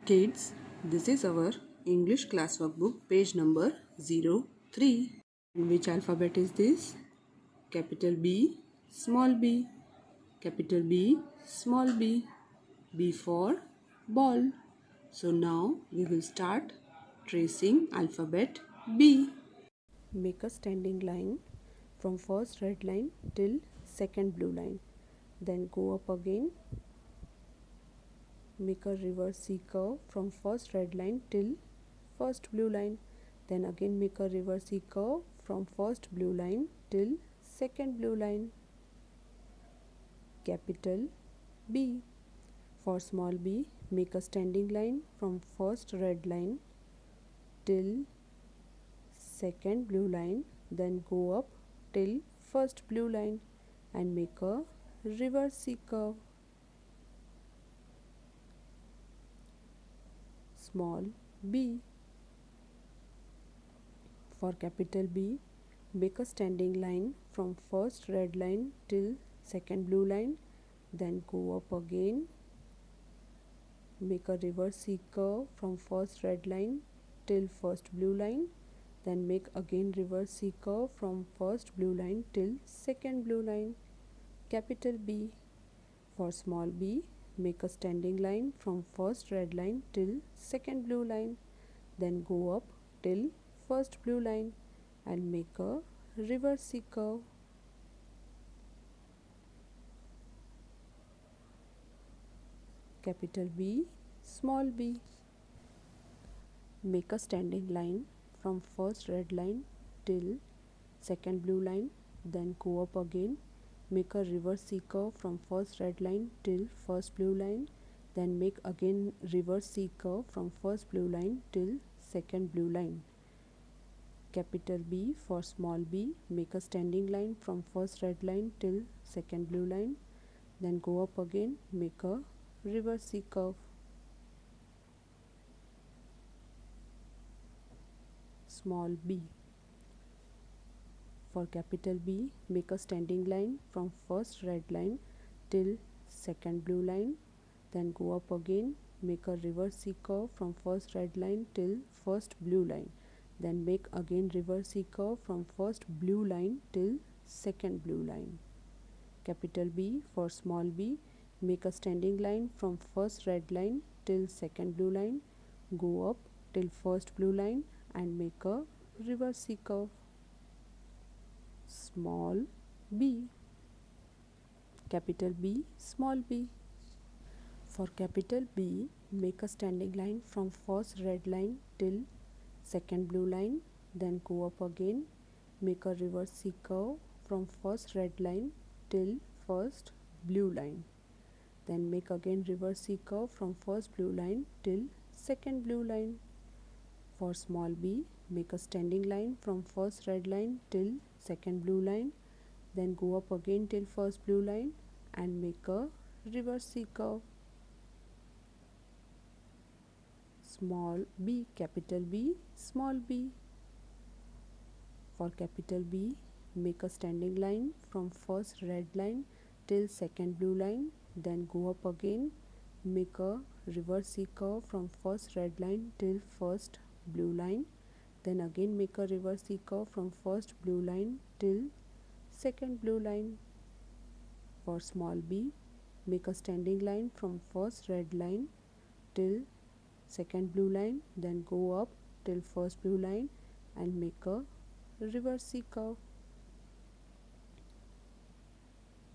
Kids, this is our English class workbook, page number 03. And which alphabet is this? Capital B, small b. Capital B, small b. B for ball. So now we will start tracing alphabet B. Make a standing line from first red line till second blue line. Then go up again. Make a reverse C curve from first red line till first blue line. Then again make a reverse C curve from first blue line till second blue line. Capital B. For small b, make a standing line from first red line till second blue line. Then go up till first blue line and make a reverse C curve. Small b. For capital B, make a standing line from first red line till second blue line. Then go up again. Make a reverse C curve from first red line till first blue line. Then make again reverse C curve from first blue line till second blue line. Capital B. For small b, make a standing line from first red line till second blue line. Then go up till first blue line and make a reverse C curve. Capital B, small b. Make a standing line from first red line till second blue line. Then go up again. Make a reverse C curve from first red line till first blue line. Then make again reverse C curve from first blue line till second blue line. Capital B. For small b, make a standing line from first red line till second blue line. Then go up again, make a reverse C curve. Small b. For capital B, make a standing line from first red line till second blue line. Then go up again, make a reverse C curve from first red line till first blue line. Then make again reverse C curve from first blue line till second blue line. Capital B. For small b, make a standing line from first red line till second blue line. Go up till first blue line and make a reverse C curve. Small b. Capital B, small b. For capital B, make a standing line from first red line till second blue line. Then go up again, make a reverse C curve from first red line till first blue line. Then make again reverse C curve from first blue line till second blue line. For small b, make a standing line from first red line till second blue line. Then go up again till first blue line and make a reverse C curve. Small b. Capital B, small b. For capital B, make a standing line from first red line till second blue line. Then go up again, make a reverse C curve from first red line till first blue line. Then again make a reverse C curve from first blue line till second blue line. For small b, make a standing line from first red line till second blue line. Then go up till first blue line and make a reverse C curve.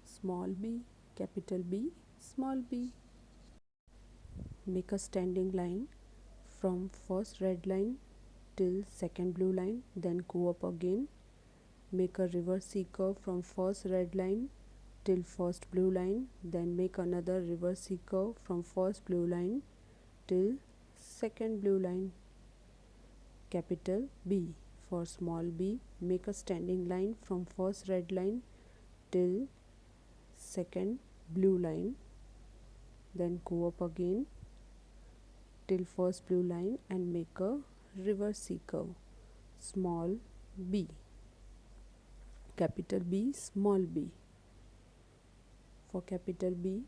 Small b. Capital B, small b. Make a standing line from first red line till second blue line. Then go up again, make a reverse C curve from first red line till first blue line. Then make another reverse C curve from first blue line till second blue line. Capital B. For small b, make a standing line from first red line till second blue line. Then go up again till first blue line and make a reverse C curve. Small b. Capital B, small b. For capital B,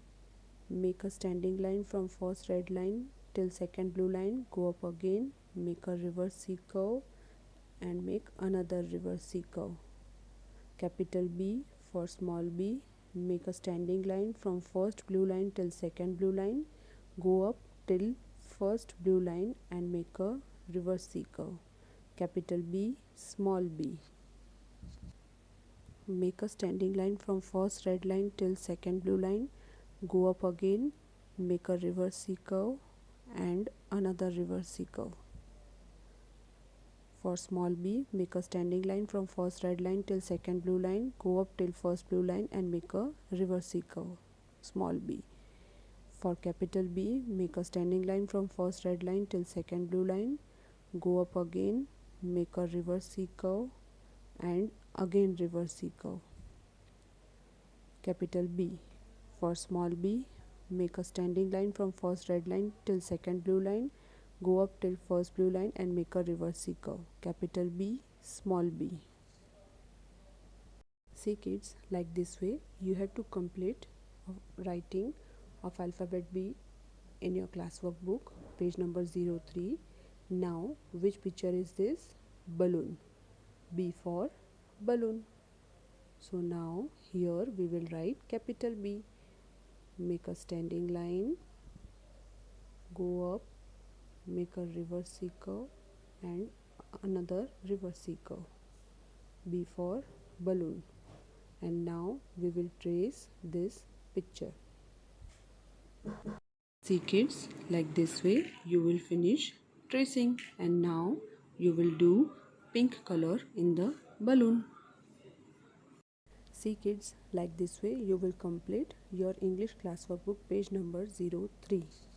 make a standing line from first red line till second blue line, go up again, make a reverse C curve and make another reverse C curve. Capital B. For small b, make a standing line from first blue line till second blue line, go up till first blue line and make a reverse C curve. Capital B. Small b. Make a standing line from first red line till second blue line, go up again, make a reverse C curve and another reverse C curve. For small b, make a standing line from first red line till second blue line, go up till first blue line and make a reverse C curve, small b. For capital B, make a standing line from first red line till second blue line, go up again, make a reverse C curve and again reverse C curve. Capital B. For small b, make a standing line from first red line till second blue line, go up till first blue line and make a reverse C curve. Capital B. Small b. See kids, like this way you have to complete writing of alphabet B in your classwork book, page number 03. Now which picture is this? Balloon. B for balloon. So now here we will write capital B. Make a standing line, go up, make a reverse C curve and another reverse C curve. B for balloon. And now we will trace this picture. See kids, like this way you will finish tracing, and now you will do pink color in the balloon. See kids, like this way you will complete your English classwork book, page number 03.